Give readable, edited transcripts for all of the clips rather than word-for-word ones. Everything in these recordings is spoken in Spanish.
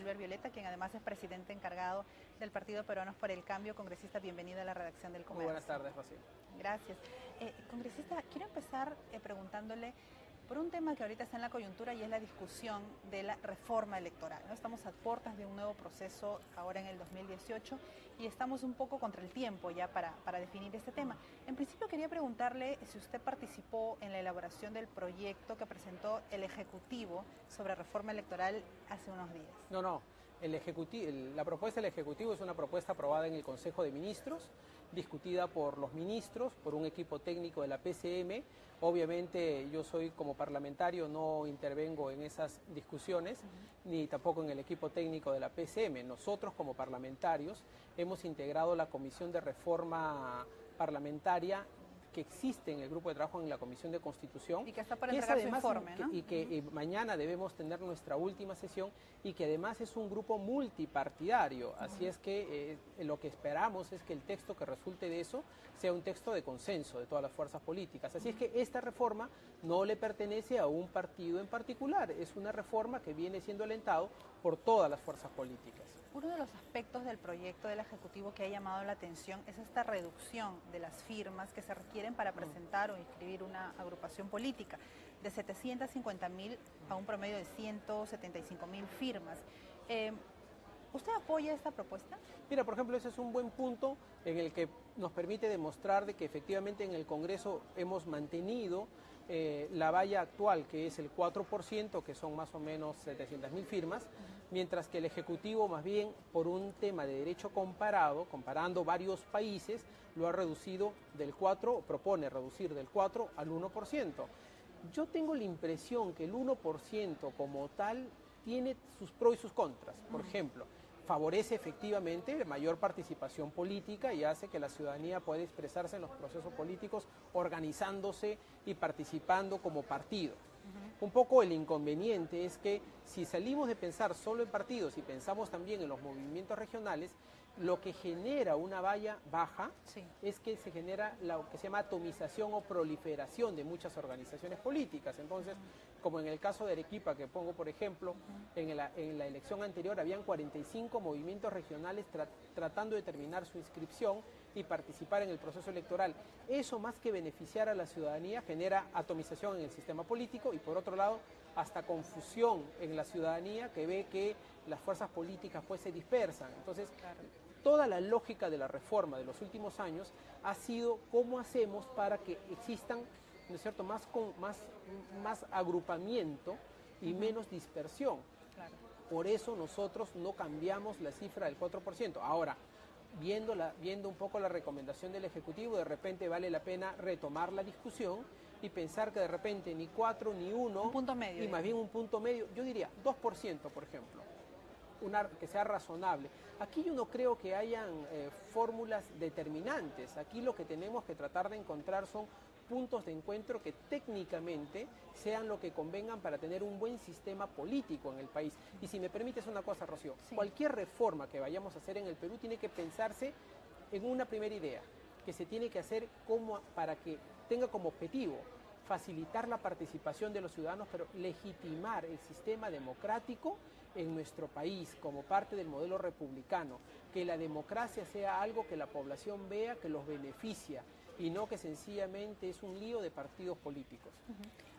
Gilbert Violeta, quien además es presidente encargado del Partido Peruanos por el Cambio. Congresista, bienvenido a la redacción del Comercio. Muy buenas tardes, Rocío. Gracias. Congresista, quiero empezar preguntándole por un tema que ahorita está en la coyuntura y es la discusión de la reforma electoral, ¿no? Estamos a puertas de un nuevo proceso ahora en el 2018 y estamos un poco contra el tiempo ya para definir este tema. En principio quería preguntarle si usted participó en la elaboración del proyecto que presentó el Ejecutivo sobre reforma electoral hace unos días. No. La propuesta del Ejecutivo es una propuesta aprobada en el Consejo de Ministros, discutida por los ministros, por un equipo técnico de la PCM. Obviamente yo soy como parlamentario, no intervengo en esas discusiones, ni tampoco en el equipo técnico de la PCM. Nosotros como parlamentarios hemos integrado la Comisión de Reforma Parlamentaria que existe en el grupo de trabajo en la Comisión de Constitución. Y que está para entregar su informe, ¿no? Y que mañana debemos tener nuestra última sesión y que además es un grupo multipartidario. Así es que lo que esperamos es que el texto que resulte de eso sea un texto de consenso de todas las fuerzas políticas. Así es que esta reforma no le pertenece a un partido en particular, es una reforma que viene siendo alentado por todas las fuerzas políticas. Uno de los aspectos del proyecto del Ejecutivo que ha llamado la atención es esta reducción de las firmas que se requieren para presentar o inscribir una agrupación política, de 750.000 a un promedio de 175.000 firmas. ¿Usted apoya esta propuesta? Mira, por ejemplo, ese es un buen punto en el que nos permite demostrar de que efectivamente en el Congreso hemos mantenido la valla actual, que es el 4%, que son más o menos 700.000 firmas, mientras que el Ejecutivo, más bien por un tema de derecho comparado, comparando varios países, lo ha reducido del 4%, propone reducir del 4 al 1%. Yo tengo la impresión que el 1% como tal tiene sus pros y sus contras. Por ejemplo, favorece efectivamente mayor participación política y hace que la ciudadanía pueda expresarse en los procesos políticos organizándose y participando como partido. Un poco el inconveniente es que si salimos de pensar solo en partidos y pensamos también en los movimientos regionales, lo que genera una valla baja es que se genera lo que se llama atomización o proliferación de muchas organizaciones políticas. Entonces, como en el caso de Arequipa, que pongo por ejemplo, en la elección anterior habían 45 movimientos regionales tratando de terminar su inscripción y participar en el proceso electoral. Eso, más que beneficiar a la ciudadanía, genera atomización en el sistema político y, por otro lado, hasta confusión en la ciudadanía, que ve que las fuerzas políticas pues se dispersan. Entonces, toda la lógica de la reforma de los últimos años ha sido cómo hacemos para que existan, ¿no es cierto?, más agrupamiento y menos dispersión. Claro. Por eso nosotros no cambiamos la cifra del 4%. Ahora, viendo un poco la recomendación del Ejecutivo, de repente vale la pena retomar la discusión y pensar que de repente ni 4 ni 1, un punto medio, y más bien un punto medio, yo diría 2%, por ejemplo, que sea razonable. Aquí yo no creo que hayan fórmulas determinantes. Aquí lo que tenemos que tratar de encontrar son puntos de encuentro que técnicamente sean lo que convengan para tener un buen sistema político en el país. Y si me permites una cosa, Rocío, cualquier reforma que vayamos a hacer en el Perú tiene que pensarse en una primera idea, que se tiene que hacer para que tenga como objetivo facilitar la participación de los ciudadanos, pero legitimar el sistema democrático en nuestro país como parte del modelo republicano, que la democracia sea algo que la población vea que los beneficia y no que sencillamente es un lío de partidos políticos.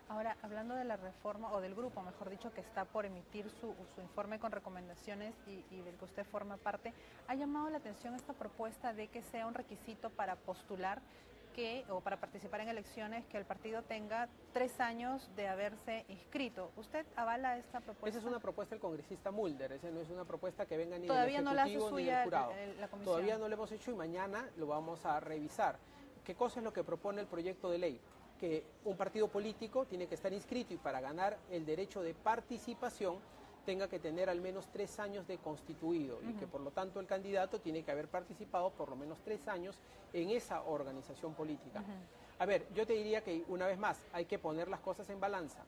Ahora, hablando de la reforma, o del grupo, mejor dicho, que está por emitir su informe con recomendaciones y del que usted forma parte, ¿ha llamado la atención esta propuesta de que sea un requisito para postular o para participar en elecciones que el partido tenga 3 años de haberse inscrito? ¿Usted avala esta propuesta? Esa es una propuesta del congresista Mulder, esa no es una propuesta que venga ni Todavía del no la hace Ejecutivo ni suya del jurado. la comisión. Todavía no lo hemos hecho y mañana lo vamos a revisar. ¿Qué cosa es lo que propone el proyecto de ley? Que un partido político tiene que estar inscrito y para ganar el derecho de participación tenga que tener al menos 3 años de constituido y que por lo tanto el candidato tiene que haber participado por lo menos 3 años en esa organización política. A ver, yo te diría que una vez más hay que poner las cosas en balanza.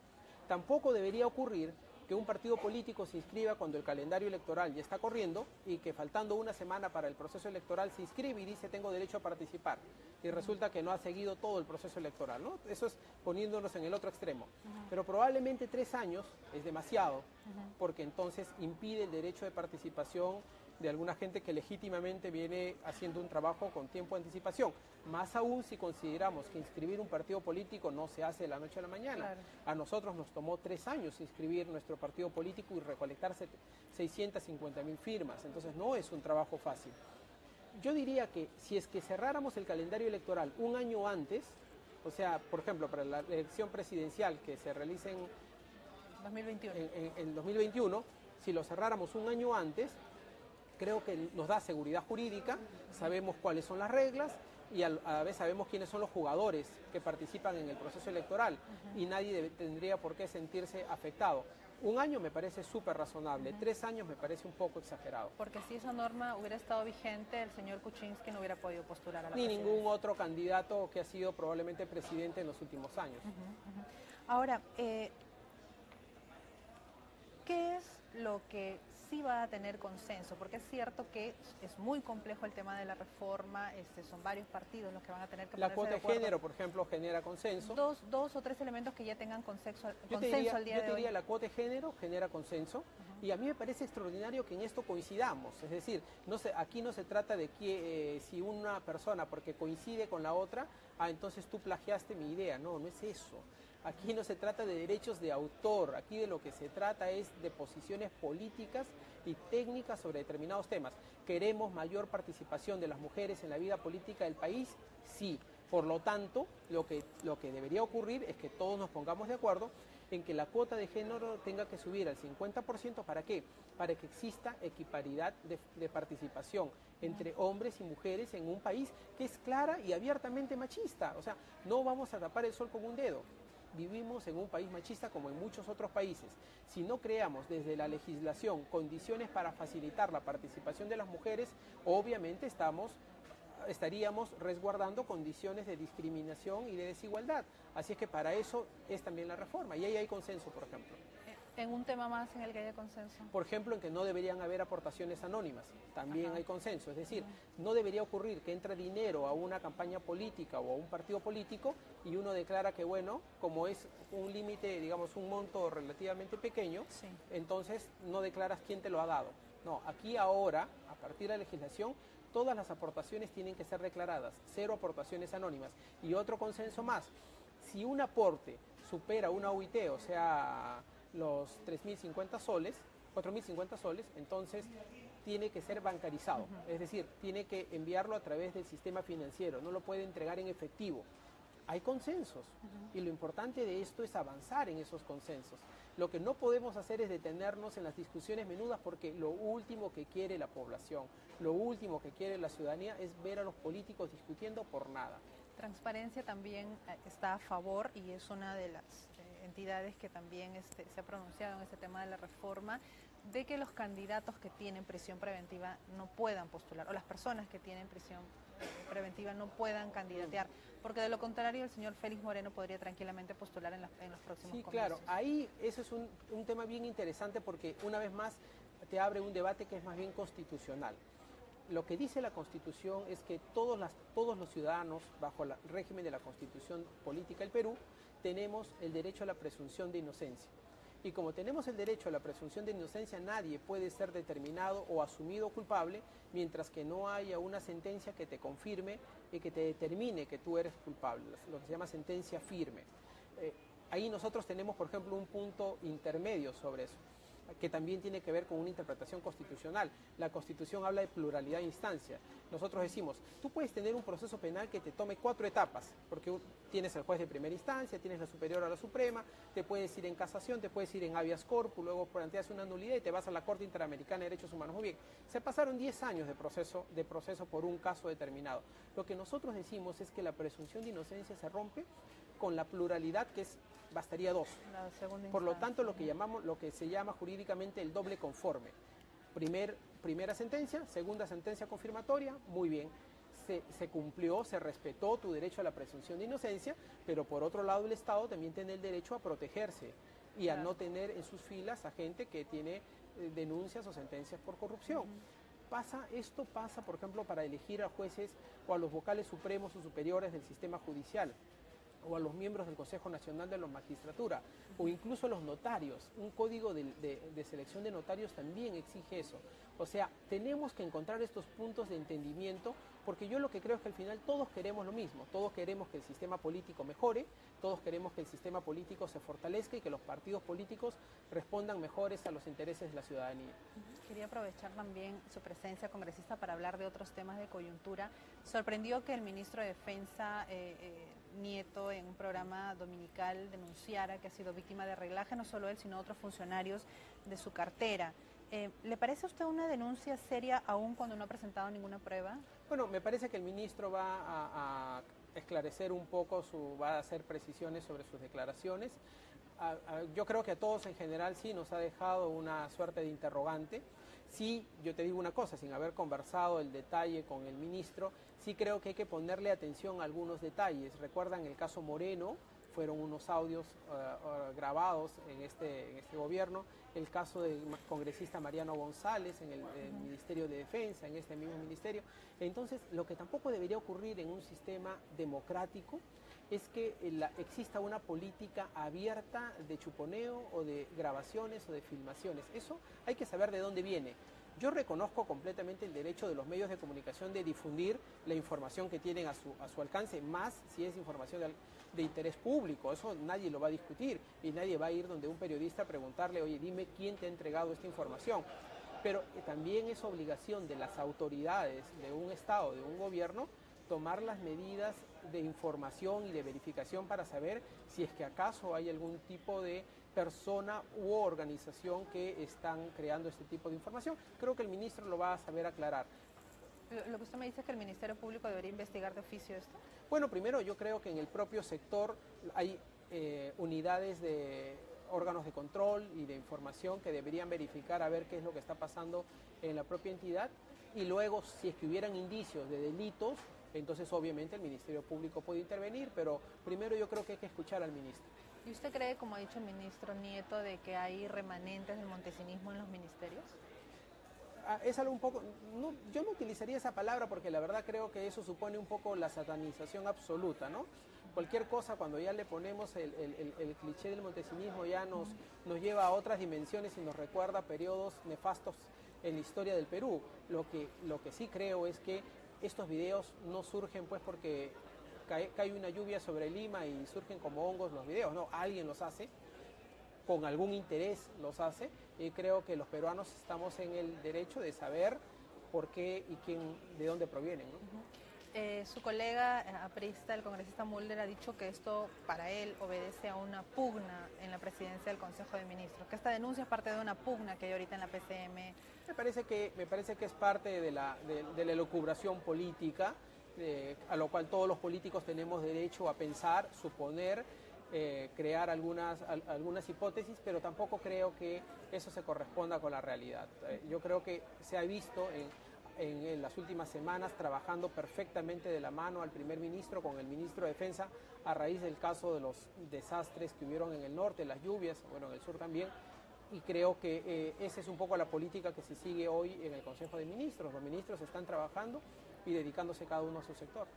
Tampoco debería ocurrir que un partido político se inscriba cuando el calendario electoral ya está corriendo y que faltando una semana para el proceso electoral se inscribe y dice tengo derecho a participar y resulta que no ha seguido todo el proceso electoral, ¿no? Eso es poniéndonos en el otro extremo. Pero probablemente 3 años es demasiado porque entonces impide el derecho de participación de alguna gente que legítimamente viene haciendo un trabajo con tiempo de anticipación. Más aún si consideramos que inscribir un partido político no se hace de la noche a la mañana. Claro. A nosotros nos tomó 3 años inscribir nuestro partido político y recolectar 650.000 firmas. Entonces no es un trabajo fácil. Yo diría que si es que cerráramos el calendario electoral un año antes, o sea, por ejemplo, para la elección presidencial que se realice en 2021. En 2021, si lo cerráramos un año antes, creo que nos da seguridad jurídica, sabemos cuáles son las reglas y a la vez sabemos quiénes son los jugadores que participan en el proceso electoral y nadie tendría por qué sentirse afectado. Un año me parece súper razonable, 3 años me parece un poco exagerado. Porque si esa norma hubiera estado vigente, el señor Kuczynski no hubiera podido postular a la Ni presidencia. ningún otro candidato que ha sido probablemente presidente en los últimos años. Ahora, ¿qué es lo que sí va a tener consenso? Porque es cierto que es muy complejo el tema de la reforma, son varios partidos los que van a tener que La ponerse cuota de de acuerdo. género, por ejemplo, genera consenso. Dos o tres elementos que ya tengan consenso al Yo día te de hoy. diría la cuota de género genera consenso y a mí me parece extraordinario que en esto coincidamos. Es decir, aquí no se trata de que si una persona, porque coincide con la otra, entonces tú plagiaste mi idea. No, no es eso. Aquí no se trata de derechos de autor, aquí de lo que se trata es de posiciones políticas y técnicas sobre determinados temas. ¿Queremos mayor participación de las mujeres en la vida política del país? Sí. Por lo tanto, lo que debería ocurrir es que todos nos pongamos de acuerdo en que la cuota de género tenga que subir al 50%. ¿Para qué? Para que exista equiparidad de participación entre hombres y mujeres en un país que es clara y abiertamente machista. O sea, no vamos a tapar el sol con un dedo. Vivimos en un país machista como en muchos otros países. Si no creamos desde la legislación condiciones para facilitar la participación de las mujeres, obviamente estaríamos resguardando condiciones de discriminación y de desigualdad. Así es que para eso es también la reforma y ahí hay consenso, por ejemplo. En un tema más en el que haya consenso. Por ejemplo, en que no deberían haber aportaciones anónimas, también hay consenso. Es decir, no debería ocurrir que entra dinero a una campaña política o a un partido político y uno declara que, bueno, como es un límite, digamos, un monto relativamente pequeño, Sí. entonces no declaras quién te lo ha dado. No, aquí ahora, a partir de la legislación, todas las aportaciones tienen que ser declaradas, 0 aportaciones anónimas. Y otro consenso más, si un aporte supera una UIT, o sea, los 3.050 soles, 4.050 soles, entonces tiene que ser bancarizado, es decir, tiene que enviarlo a través del sistema financiero, no lo puede entregar en efectivo. Hay consensos y lo importante de esto es avanzar en esos consensos. Lo que no podemos hacer es detenernos en las discusiones menudas porque lo último que quiere la población, lo último que quiere la ciudadanía es ver a los políticos discutiendo por nada. Transparencia también está a favor y es una de las entidades que también se ha pronunciado en este tema de la reforma, de que los candidatos que tienen prisión preventiva no puedan postular, o las personas que tienen prisión preventiva no puedan candidatear, porque de lo contrario el señor Félix Moreno podría tranquilamente postular en los próximos comicios. Sí, claro, ahí eso es un tema bien interesante porque una vez más te abre un debate que es más bien constitucional. Lo que dice la Constitución es que todos los ciudadanos, bajo el régimen de la Constitución Política del Perú, tenemos el derecho a la presunción de inocencia. Y como tenemos el derecho a la presunción de inocencia, nadie puede ser determinado o asumido culpable mientras que no haya una sentencia que te confirme y que te determine que tú eres culpable, lo que se llama sentencia firme. Ahí nosotros tenemos, por ejemplo, un punto intermedio sobre eso, que también tiene que ver con una interpretación constitucional. La Constitución habla de pluralidad de instancias. Nosotros decimos, tú puedes tener un proceso penal que te tome 4 etapas, porque tienes el juez de primera instancia, tienes la superior a la suprema, te puedes ir en casación, te puedes ir en habeas corpus, luego planteas una nulidad y te vas a la Corte Interamericana de Derechos Humanos. Muy bien, se pasaron 10 años de proceso por un caso determinado. Lo que nosotros decimos es que la presunción de inocencia se rompe con la pluralidad que bastaría 2. Por lo tanto, lo que se llama jurídicamente el doble conforme. Primera sentencia, segunda sentencia confirmatoria, muy bien. Se cumplió, se respetó tu derecho a la presunción de inocencia, pero por otro lado el Estado también tiene el derecho a protegerse y a no tener en sus filas a gente que tiene denuncias o sentencias por corrupción. Esto pasa, por ejemplo, para elegir a jueces o a los vocales supremos o superiores del sistema judicial, o a los miembros del Consejo Nacional de la Magistratura, o incluso los notarios. Un código de selección de notarios también exige eso. O sea, tenemos que encontrar estos puntos de entendimiento, porque yo lo que creo es que al final todos queremos lo mismo, todos queremos que el sistema político mejore, todos queremos que el sistema político se fortalezca y que los partidos políticos respondan mejores a los intereses de la ciudadanía. Quería aprovechar también su presencia, congresista, para hablar de otros temas de coyuntura. Sorprendió que el ministro de Defensa, Nieto, en un programa dominical denunciara que ha sido víctima de reglaje, no solo él, sino otros funcionarios de su cartera. ¿Le parece a usted una denuncia seria aún cuando no ha presentado ninguna prueba? Bueno, me parece que el ministro va a esclarecer un poco, va a hacer precisiones sobre sus declaraciones. Yo creo que a todos en general sí nos ha dejado una suerte de interrogante. Sí, yo te digo una cosa, sin haber conversado el detalle con el ministro, sí creo que hay que ponerle atención a algunos detalles. Recuerdan el caso Moreno, fueron unos audios grabados en este gobierno, el caso del congresista Mariano González en el Ministerio de Defensa, en este mismo ministerio. Entonces, lo que tampoco debería ocurrir en un sistema democrático es que exista una política abierta de chuponeo o de grabaciones o de filmaciones. Eso hay que saber de dónde viene. Yo reconozco completamente el derecho de los medios de comunicación de difundir la información que tienen a su alcance, más si es información de interés público. Eso nadie lo va a discutir y nadie va a ir donde un periodista a preguntarle, oye, dime quién te ha entregado esta información. Pero también es obligación de las autoridades de un Estado, de un gobierno, tomar las medidas de información y de verificación para saber si es que acaso hay algún tipo de persona u organización que están creando este tipo de información. Creo que el ministro lo va a saber aclarar. Lo que usted me dice es que el Ministerio Público debería investigar de oficio esto. Bueno, primero yo creo que en el propio sector hay unidades de órganos de control y de información que deberían verificar a ver qué es lo que está pasando en la propia entidad, y luego si es que hubieran indicios de delitos, entonces obviamente el Ministerio Público puede intervenir, pero primero yo creo que hay que escuchar al ministro. ¿Y usted cree, como ha dicho el ministro Nieto, de que hay remanentes del montesinismo en los ministerios? Es algo un poco, yo no utilizaría esa palabra porque la verdad creo que eso supone un poco la satanización absoluta, ¿no? Cualquier cosa, cuando ya le ponemos el cliché del montesinismo, ya nos lleva a otras dimensiones y nos recuerda periodos nefastos en la historia del Perú. Lo que sí creo es que estos videos no surgen pues porque cae una lluvia sobre Lima y surgen como hongos los videos, no, alguien los hace, con algún interés los hace, y creo que los peruanos estamos en el derecho de saber por qué y de dónde provienen, ¿no? Su colega aprista, el congresista Mulder, ha dicho que esto para él obedece a una pugna en la presidencia del Consejo de Ministros, que esta denuncia es parte de una pugna que hay ahorita en la PCM. Me parece que es parte de la elucubración política, a lo cual todos los políticos tenemos derecho a pensar, suponer, crear algunas hipótesis, pero tampoco creo que eso se corresponda con la realidad. Yo creo que se ha visto en las últimas semanas trabajando perfectamente de la mano al primer ministro con el ministro de Defensa a raíz del caso de los desastres que hubieron en el norte, las lluvias, bueno, en el sur también, y creo que esa es un poco la política que se sigue hoy en el Consejo de Ministros. Los ministros están trabajando y dedicándose cada uno a su sector.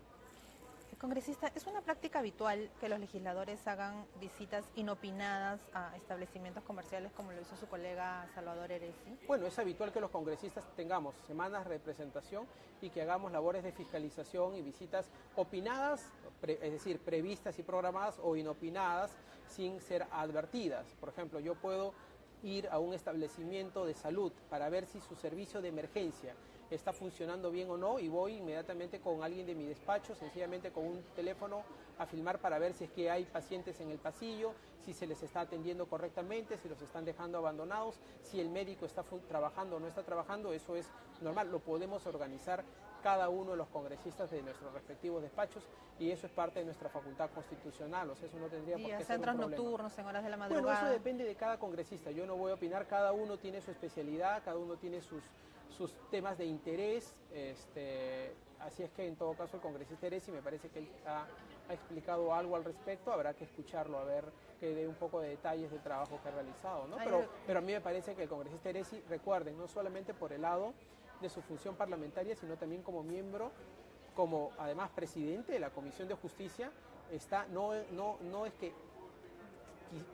Congresista, ¿es una práctica habitual que los legisladores hagan visitas inopinadas a establecimientos comerciales como lo hizo su colega Salvador Heresi? Bueno, es habitual que los congresistas tengamos semanas de representación y que hagamos labores de fiscalización y visitas opinadas, es decir, previstas y programadas, o inopinadas sin ser advertidas. Por ejemplo, yo puedo ir a un establecimiento de salud para ver si su servicio de emergencia está funcionando bien o no, y voy inmediatamente con alguien de mi despacho, sencillamente con un teléfono, a filmar para ver si es que hay pacientes en el pasillo, si se les está atendiendo correctamente, si los están dejando abandonados, si el médico está trabajando o no está trabajando. Eso es normal, lo podemos organizar cada uno de los congresistas de nuestros respectivos despachos, y eso es parte de nuestra facultad constitucional, o sea, eso no tendría por qué ser un centros problema. Nocturnos, en horas de la madrugada. Bueno, eso depende de cada congresista, yo no voy a opinar, cada uno tiene su especialidad, cada uno tiene sus temas de interés, así es que en todo caso el congresista Heresi me parece que él ha ha explicado algo al respecto, habrá que escucharlo, a ver que dé un poco de detalles del trabajo que ha realizado, ¿no? Pero a mí me parece que el congresista Eresi, recuerden, no solamente por el lado de su función parlamentaria, sino también como miembro, como además presidente de la Comisión de Justicia, no es que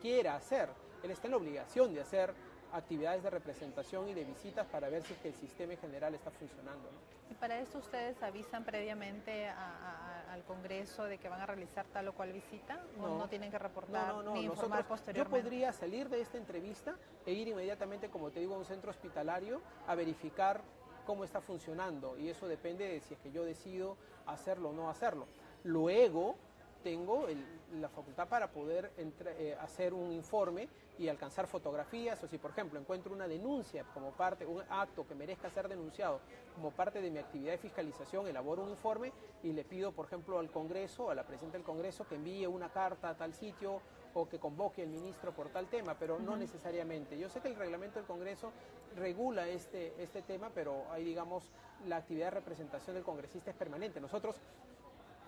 quiera hacer, él está en la obligación de hacer actividades de representación y de visitas para ver si es que el sistema en general está funcionando, ¿no? ¿Y para eso ustedes avisan previamente al Congreso de que van a realizar tal o cual visita? ¿O no tienen que reportar ni informar posteriormente? Yo podría salir de esta entrevista e ir inmediatamente, como te digo, a un centro hospitalario a verificar cómo está funcionando, y eso depende de si es que yo decido hacerlo o no hacerlo. Luego tengo la facultad para poder hacer un informe y alcanzar fotografías, o si por ejemplo encuentro una denuncia como parte, un acto que merezca ser denunciado como parte de mi actividad de fiscalización, elaboro un informe y le pido por ejemplo al Congreso, a la Presidenta del Congreso, que envíe una carta a tal sitio o que convoque al ministro por tal tema, pero no necesariamente. Yo sé que el reglamento del Congreso regula este tema, pero ahí digamos la actividad de representación del congresista es permanente. Nosotros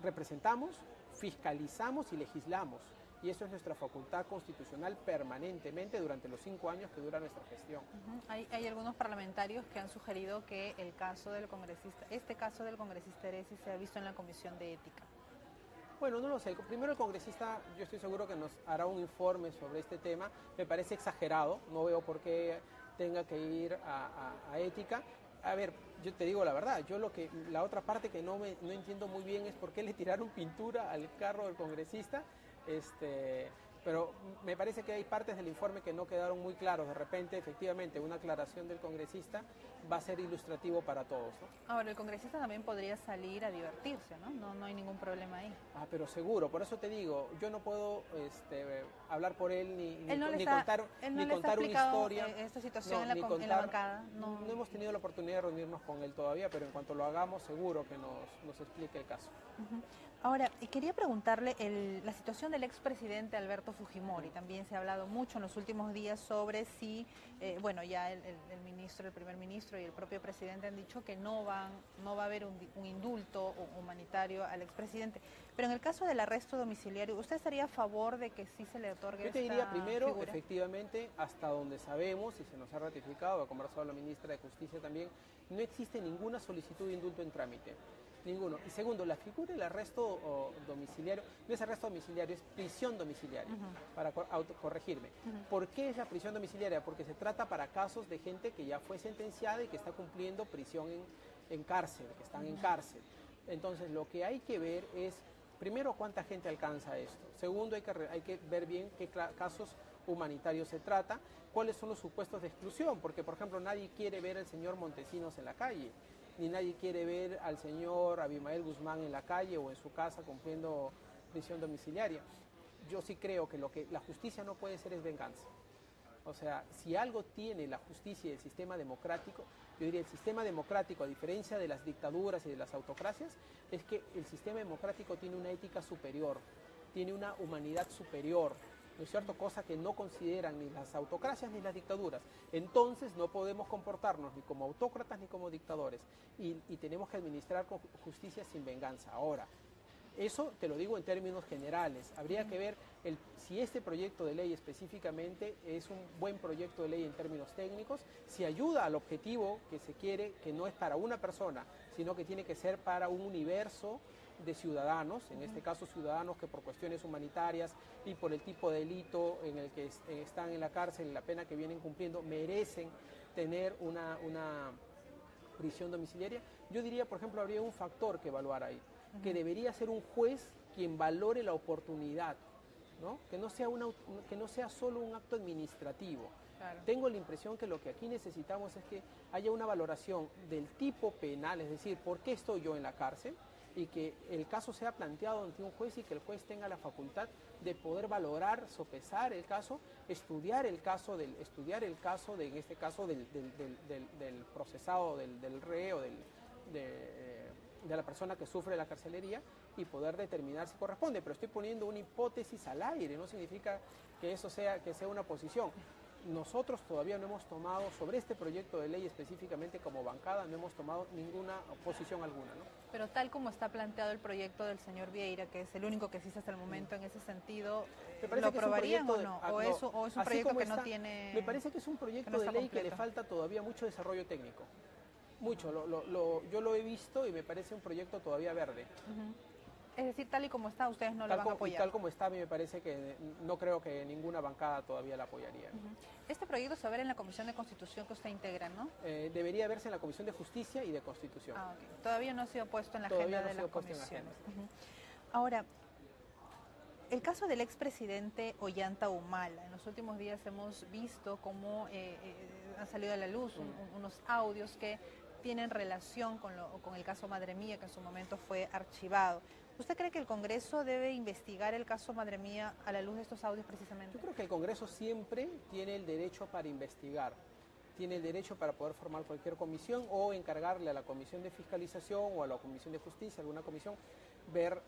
representamos, fiscalizamos y legislamos, y eso es nuestra facultad constitucional permanentemente durante los 5 años que dura nuestra gestión. Hay algunos parlamentarios que han sugerido que el caso del congresista, este caso del congresista Eresi, se ha visto en la Comisión de Ética. Bueno, no lo sé. Primero el congresista, yo estoy seguro que nos hará un informe sobre este tema. Me parece exagerado, no veo por qué tenga que ir a ética. A ver, yo te digo la verdad, la otra parte que no entiendo muy bien es por qué le tiraron pintura al carro del congresista, pero me parece que hay partes del informe que no quedaron muy claros. De repente, efectivamente, una aclaración del congresista va a ser ilustrativo para todos, ¿no? Ahora, el congresista también podría salir a divertirse, ¿no? No hay ningún problema ahí. Pero seguro, por eso te digo, yo no puedo hablar por él ni contar una historia. Esta situación en la bancada. No hemos tenido la oportunidad de reunirnos con él todavía, pero en cuanto lo hagamos, seguro que nos explique el caso. Ahora, quería preguntarle la situación del expresidente Alberto Fujimori. También se ha hablado mucho en los últimos días sobre si, ya el primer ministro y el propio presidente han dicho que no va a haber un indulto humanitario al expresidente. Pero en el caso del arresto domiciliario, ¿usted estaría a favor de que sí se le otorgue esta figura? Yo te diría primero, efectivamente, hasta donde sabemos, y se nos ha ratificado, ha conversado la ministra de Justicia también, no existe ninguna solicitud de indulto en trámite. Ninguno. Y segundo, la figura del arresto domiciliario, no es arresto domiciliario, es prisión domiciliaria, para corregirme. ¿Por qué es la prisión domiciliaria? Porque se trata para casos de gente que ya fue sentenciada y que está cumpliendo prisión en cárcel, que están en cárcel. Entonces, lo que hay que ver es, primero, cuánta gente alcanza esto. Segundo, hay que ver bien qué casos humanitarios se trata, cuáles son los supuestos de exclusión, porque, por ejemplo, nadie quiere ver al señor Montesinos en la calle, ni nadie quiere ver al señor Abimael Guzmán en la calle o en su casa cumpliendo prisión domiciliaria. Yo sí creo que lo que la justicia no puede ser es venganza. O sea, si algo tiene la justicia y el sistema democrático, yo diría el sistema democrático, a diferencia de las dictaduras y de las autocracias, es que el sistema democrático tiene una ética superior, tiene una humanidad superior, ¿no es cierto? Cosa que no consideran ni las autocracias ni las dictaduras. Entonces no podemos comportarnos ni como autócratas ni como dictadores y tenemos que administrar con justicia sin venganza. Ahora, eso te lo digo en términos generales. Habría que ver si este proyecto de ley específicamente es un buen proyecto de ley en términos técnicos, si ayuda al objetivo que se quiere, que no es para una persona, sino que tiene que ser para un universo de ciudadanos, en este caso ciudadanos que por cuestiones humanitarias y por el tipo de delito en el que están en la cárcel, la pena que vienen cumpliendo, merecen tener una prisión domiciliaria. Yo diría, por ejemplo, habría un factor que evaluar ahí, que debería ser un juez quien valore la oportunidad, ¿no? Que no sea solo un acto administrativo. Claro. Tengo la impresión que lo que aquí necesitamos es que haya una valoración del tipo penal, es decir, ¿por qué estoy yo en la cárcel? Y que el caso sea planteado ante un juez y que el juez tenga la facultad de poder valorar, sopesar el caso, estudiar el caso en este caso del procesado, del reo, de la persona que sufre la carcelería y poder determinar si corresponde. Pero estoy poniendo una hipótesis al aire, no significa que eso sea una posición. nosotros todavía no hemos tomado, sobre este proyecto de ley específicamente como bancada, no hemos tomado ninguna posición alguna, ¿no? Pero tal como está planteado el proyecto del señor Vieira, que es el único que existe hasta el momento en ese sentido, ¿lo aprobarían o no? ¿O es un proyecto que no tiene... Me parece que es un proyecto de ley que le falta todavía mucho desarrollo técnico. Mucho, yo lo he visto y me parece un proyecto todavía verde. Es decir, tal y como está, ustedes no lo van a apoyar. Tal como está, a mí me parece que no creo que ninguna bancada todavía la apoyaría. Este proyecto se va a ver en la Comisión de Constitución que usted integra, ¿no? Debería verse en la Comisión de Justicia y de Constitución. Okay. Todavía no ha sido puesto en la agenda de las comisiones. Ahora, el caso del expresidente Ollanta Humala. En los últimos días hemos visto cómo han salido a la luz unos audios que tienen relación con el caso Madre Mía, que en su momento fue archivado. ¿Usted cree que el Congreso debe investigar el caso Madre Mía a la luz de estos audios precisamente? Yo creo que el Congreso siempre tiene el derecho para investigar, tiene el derecho para poder formar cualquier comisión o encargarle a la Comisión de Fiscalización o a la Comisión de Justicia, alguna comisión, ver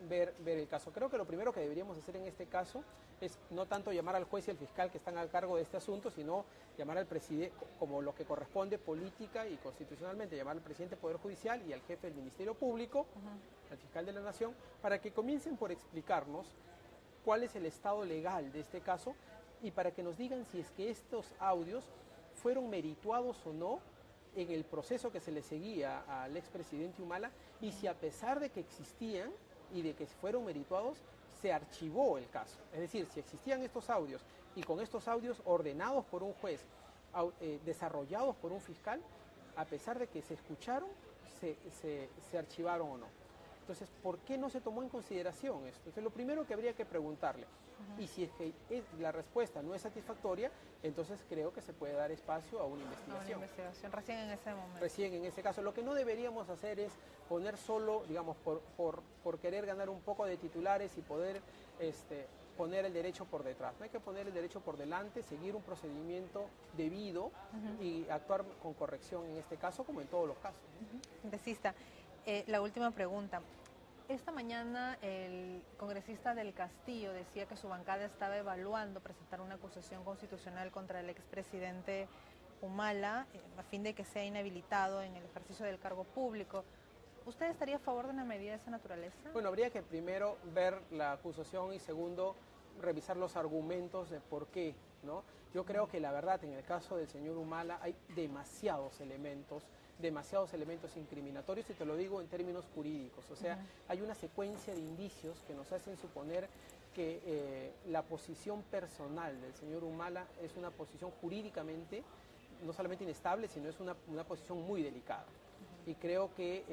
el caso. Creo que lo primero que deberíamos hacer en este caso es no tanto llamar al juez y al fiscal que están al cargo de este asunto, sino llamar al presidente, como lo que corresponde política y constitucionalmente, llamar al presidente del Poder Judicial y al jefe del Ministerio Público, al fiscal de la Nación, para que comiencen por explicarnos cuál es el estado legal de este caso y para que nos digan si es que estos audios fueron merituados o no en el proceso que se le seguía al expresidente Humala y si a pesar de que existían y de que fueron merituados, se archivó el caso. Es decir, si existían estos audios y con estos audios ordenados por un juez, desarrollados por un fiscal, a pesar de que se escucharon, se archivaron o no. Entonces, ¿por qué no se tomó en consideración esto? Entonces, lo primero que habría que preguntarle, y si es que la respuesta no es satisfactoria, entonces creo que se puede dar espacio a una investigación. A una investigación, recién en ese momento. Recién en ese caso. Lo que no deberíamos hacer es poner solo, digamos, por querer ganar un poco de titulares y poder poner el derecho por detrás. No hay que poner el derecho por delante, seguir un procedimiento debido y actuar con corrección en este caso, como en todos los casos. Congresista, la última pregunta. Esta mañana el congresista del Castillo decía que su bancada estaba evaluando presentar una acusación constitucional contra el expresidente Humala a fin de que sea inhabilitado en el ejercicio del cargo público. ¿Usted estaría a favor de una medida de esa naturaleza? Bueno, habría que primero ver la acusación y segundo revisar los argumentos de por qué, ¿no? Yo creo que la verdad en el caso del señor Humala hay demasiados elementos incriminatorios y te lo digo en términos jurídicos, o sea, hay una secuencia de indicios que nos hacen suponer que la posición personal del señor Humala es una posición jurídicamente no solamente inestable, sino es una posición muy delicada. Y creo que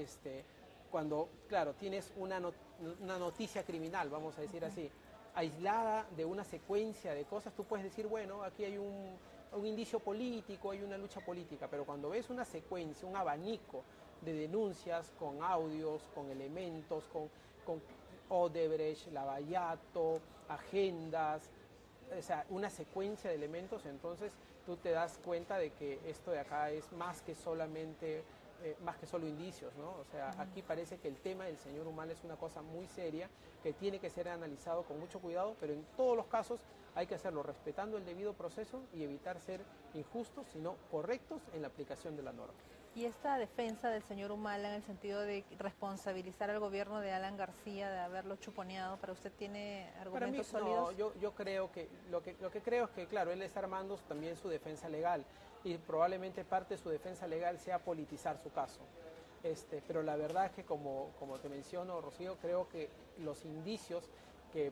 cuando, claro, tienes una noticia criminal, vamos a decir así, aislada de una secuencia de cosas, tú puedes decir, bueno, aquí hay un indicio político, hay una lucha política, pero cuando ves una secuencia, un abanico de denuncias con audios, con elementos, con Odebrecht, Lavallato, agendas, o sea, una secuencia de elementos, entonces tú te das cuenta de que esto de acá es más que solamente, más que solo indicios, ¿no? O sea, aquí parece que el tema del señor Humala es una cosa muy seria, que tiene que ser analizado con mucho cuidado, pero en todos los casos hay que hacerlo respetando el debido proceso y evitar ser injustos, sino correctos en la aplicación de la norma. Y esta defensa del señor Humala en el sentido de responsabilizar al gobierno de Alan García de haberlo chuponeado, ¿para usted tiene argumentos sólidos? No, yo creo que lo que creo es que, claro, él está armando también su defensa legal y probablemente parte de su defensa legal sea politizar su caso. Pero la verdad es que, como te menciono, Rocío, creo que los indicios que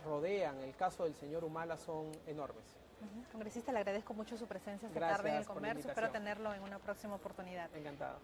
rodean el caso del señor Humala son enormes. Congresista, le agradezco mucho su presencia esta tarde en el Comercio. Espero tenerlo en una próxima oportunidad. Encantado.